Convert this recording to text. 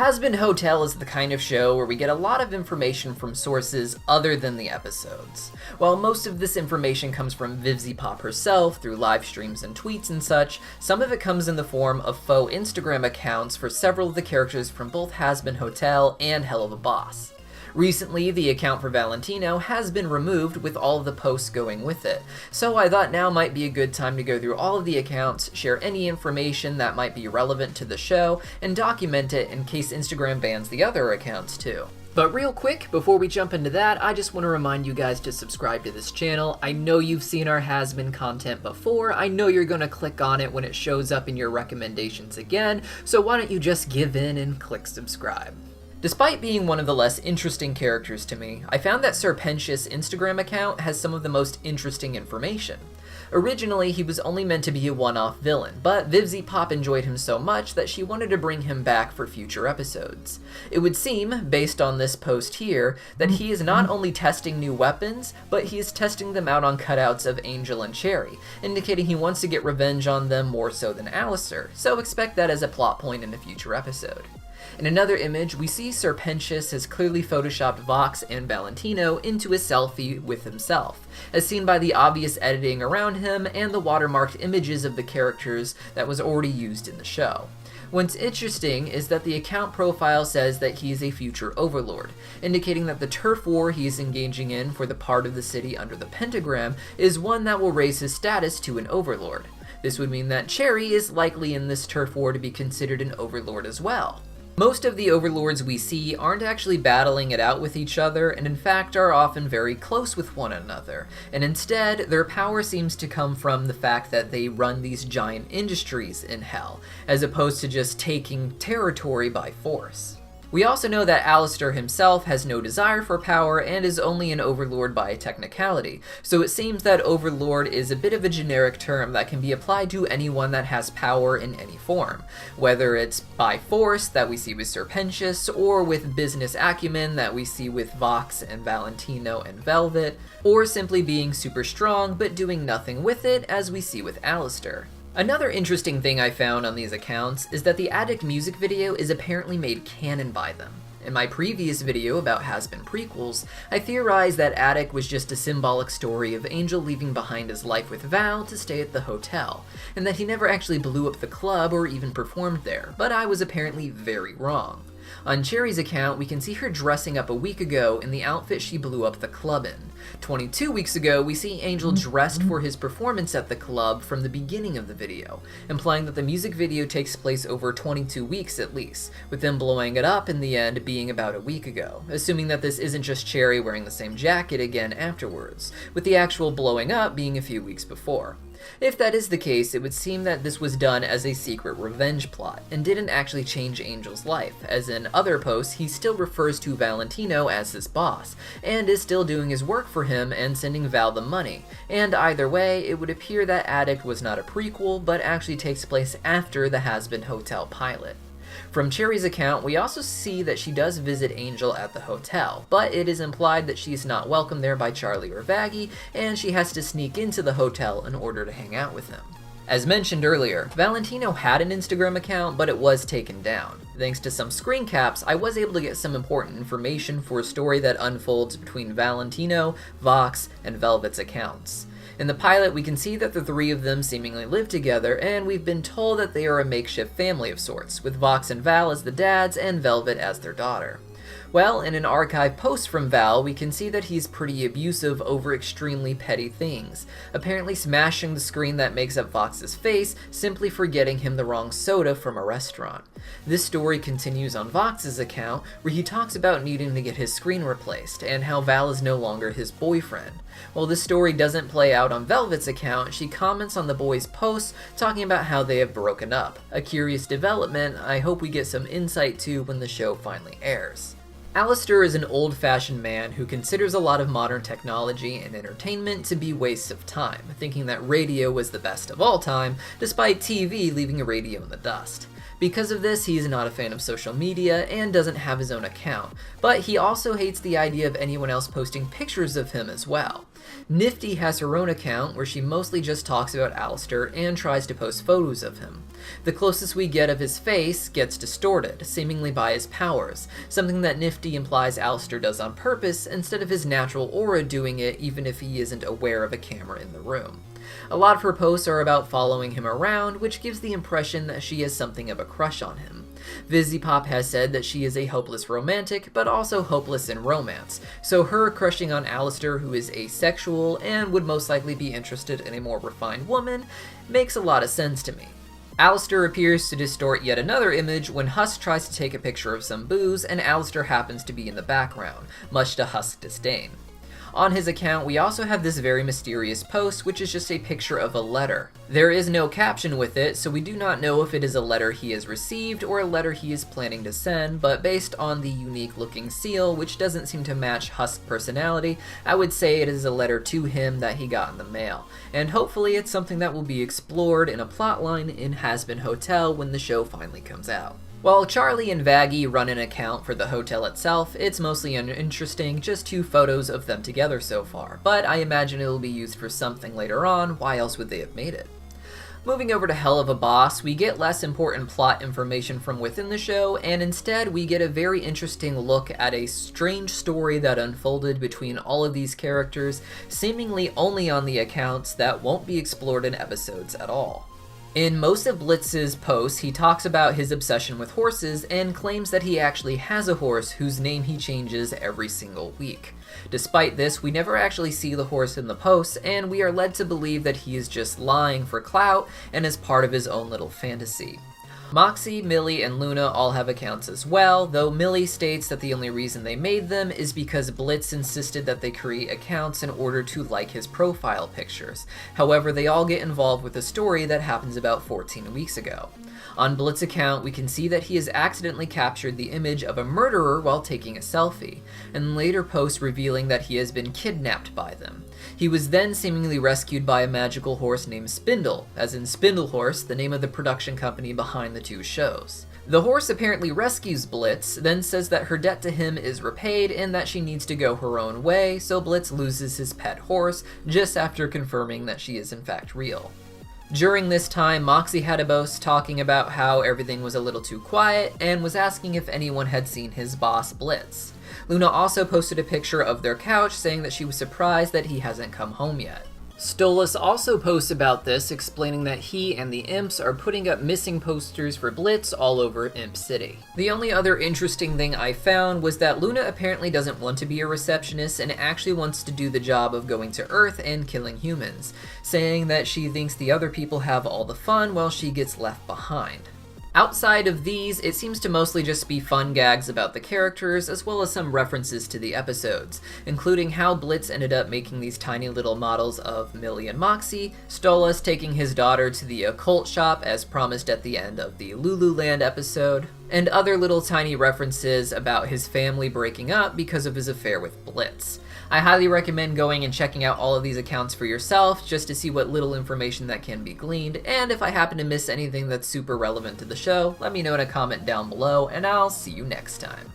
Hazbin Hotel is the kind of show where we get a lot of information from sources other than the episodes. While most of this information comes from Vivziepop herself through live streams and tweets and such, some of it comes in the form of faux Instagram accounts for several of the characters from both Hazbin Hotel and Helluva Boss. Recently, the account for Valentino has been removed with all of the posts going with it, so I thought now might be a good time to go through all of the accounts, share any information that might be relevant to the show, and document it in case Instagram bans the other accounts too. But real quick, before we jump into that, I just want to remind you guys to subscribe to this channel. I know you've seen our Hazbin content before, I know you're going to click on it when it shows up in your recommendations again, so why don't you just give in and click subscribe. Despite being one of the less interesting characters to me, I found that Serpentis' Instagram account has some of the most interesting information. Originally, he was only meant to be a one-off villain, but Vivziepop enjoyed him so much that she wanted to bring him back for future episodes. It would seem, based on this post here, that he is not only testing new weapons, but he is testing them out on cutouts of Angel and Cherry, indicating he wants to get revenge on them more so than Alistair, so expect that as a plot point in a future episode. In another image, we see Serpentis has clearly photoshopped Vox and Valentino into a selfie with himself, as seen by the obvious editing around him and the watermarked images of the characters that was already used in the show. What's interesting is that the account profile says that he is a future Overlord, indicating that the turf war he is engaging in for the part of the city under the pentagram is one that will raise his status to an Overlord. This would mean that Cherry is likely in this turf war to be considered an Overlord as well. Most of the Overlords we see aren't actually battling it out with each other, and in fact are often very close with one another, and instead their power seems to come from the fact that they run these giant industries in Hell, as opposed to just taking territory by force. We also know that Alistair himself has no desire for power and is only an Overlord by technicality, so it seems that Overlord is a bit of a generic term that can be applied to anyone that has power in any form, whether it's by force that we see with Serpentis, or with business acumen that we see with Vox and Valentino and Velvet, or simply being super strong but doing nothing with it as we see with Alistair. Another interesting thing I found on these accounts is that the Addict music video is apparently made canon by them. In my previous video about Hazbin prequels, I theorized that Addict was just a symbolic story of Angel leaving behind his life with Val to stay at the hotel, and that he never actually blew up the club or even performed there, but I was apparently very wrong. On Cherry's account, we can see her dressing up a week ago in the outfit she blew up the club in. 22 weeks ago, we see Angel dressed for his performance at the club from the beginning of the video, implying that the music video takes place over 22 weeks at least, with them blowing it up in the end being about a week ago, assuming that this isn't just Cherry wearing the same jacket again afterwards, with the actual blowing up being a few weeks before. If that is the case, it would seem that this was done as a secret revenge plot, and didn't actually change Angel's life, as in other posts he still refers to Valentino as his boss, and is still doing his work for him and sending Val the money, and either way, it would appear that Addict was not a prequel, but actually takes place after the Hazbin Hotel pilot. From Cherry's account, we also see that she does visit Angel at the hotel, but it is implied that she's not welcome there by Charlie or Vaggie, and she has to sneak into the hotel in order to hang out with him. As mentioned earlier, Valentino had an Instagram account, but it was taken down. Thanks to some screen caps, I was able to get some important information for a story that unfolds between Valentino, Vox, and Velvet's accounts. In the pilot, we can see that the three of them seemingly live together, and we've been told that they are a makeshift family of sorts, with Vox and Val as the dads and Velvet as their daughter. Well, in an archive post from Val, we can see that he's pretty abusive over extremely petty things, apparently smashing the screen that makes up Vox's face simply for getting him the wrong soda from a restaurant. This story continues on Vox's account, where he talks about needing to get his screen replaced, and how Val is no longer his boyfriend. While this story doesn't play out on Velvet's account, she comments on the boys' posts talking about how they have broken up. A curious development I hope we get some insight to when the show finally airs. Alistair is an old-fashioned man who considers a lot of modern technology and entertainment to be wastes of time, thinking that radio was the best of all time, despite TV leaving a radio in the dust. Because of this, he is not a fan of social media and doesn't have his own account, but he also hates the idea of anyone else posting pictures of him as well. Nifty has her own account where she mostly just talks about Alistair and tries to post photos of him. The closest we get of his face gets distorted, seemingly by his powers, something that Nifty implies Alistair does on purpose instead of his natural aura doing it even if he isn't aware of a camera in the room. A lot of her posts are about following him around, which gives the impression that she has something of a crush on him. Vizzypop has said that she is a hopeless romantic, but also hopeless in romance, so her crushing on Alistair, who is asexual and would most likely be interested in a more refined woman, makes a lot of sense to me. Alistair appears to distort yet another image when Husk tries to take a picture of some booze and Alistair happens to be in the background, much to Husk's disdain. On his account, we also have this very mysterious post, which is just a picture of a letter. There is no caption with it, so we do not know if it is a letter he has received or a letter he is planning to send, but based on the unique looking seal, which doesn't seem to match Husk's personality, I would say it is a letter to him that he got in the mail. And hopefully it's something that will be explored in a plotline in Hazbin Hotel when the show finally comes out. While Charlie and Vaggie run an account for the hotel itself, it's mostly uninteresting, just 2 photos of them together so far, but I imagine it'll be used for something later on. Why else would they have made it? Moving over to Helluva Boss, we get less important plot information from within the show, and instead we get a very interesting look at a strange story that unfolded between all of these characters, seemingly only on the accounts that won't be explored in episodes at all. In most of Blitz's posts, he talks about his obsession with horses and claims that he actually has a horse whose name he changes every single week. Despite this, we never actually see the horse in the posts, and we are led to believe that he is just lying for clout and is part of his own little fantasy. Moxie, Millie, and Luna all have accounts as well, though Millie states that the only reason they made them is because Blitz insisted that they create accounts in order to like his profile pictures. However, they all get involved with a story that happens about 14 weeks ago. On Blitz's account, we can see that he has accidentally captured the image of a murderer while taking a selfie, and later posts revealing that he has been kidnapped by them. He was then seemingly rescued by a magical horse named Spindle, as in Spindle Horse, the name of the production company behind the 2 shows. The horse apparently rescues Blitz, then says that her debt to him is repaid and that she needs to go her own way, so Blitz loses his pet horse, just after confirming that she is in fact real. During this time, Moxie had a boast talking about how everything was a little too quiet, and was asking if anyone had seen his boss, Blitz. Luna also posted a picture of their couch, saying that she was surprised that he hasn't come home yet. Stolas also posts about this, explaining that he and the Imps are putting up missing posters for Blitz all over Imp City. The only other interesting thing I found was that Luna apparently doesn't want to be a receptionist and actually wants to do the job of going to Earth and killing humans, saying that she thinks the other people have all the fun while she gets left behind. Outside of these, it seems to mostly just be fun gags about the characters, as well as some references to the episodes, including how Blitz ended up making these tiny little models of Millie and Moxie, Stolas taking his daughter to the occult shop as promised at the end of the Lululand episode, and other little tiny references about his family breaking up because of his affair with Blitz. I highly recommend going and checking out all of these accounts for yourself, just to see what little information that can be gleaned, and if I happen to miss anything that's super relevant to the show, let me know in a comment down below, and I'll see you next time.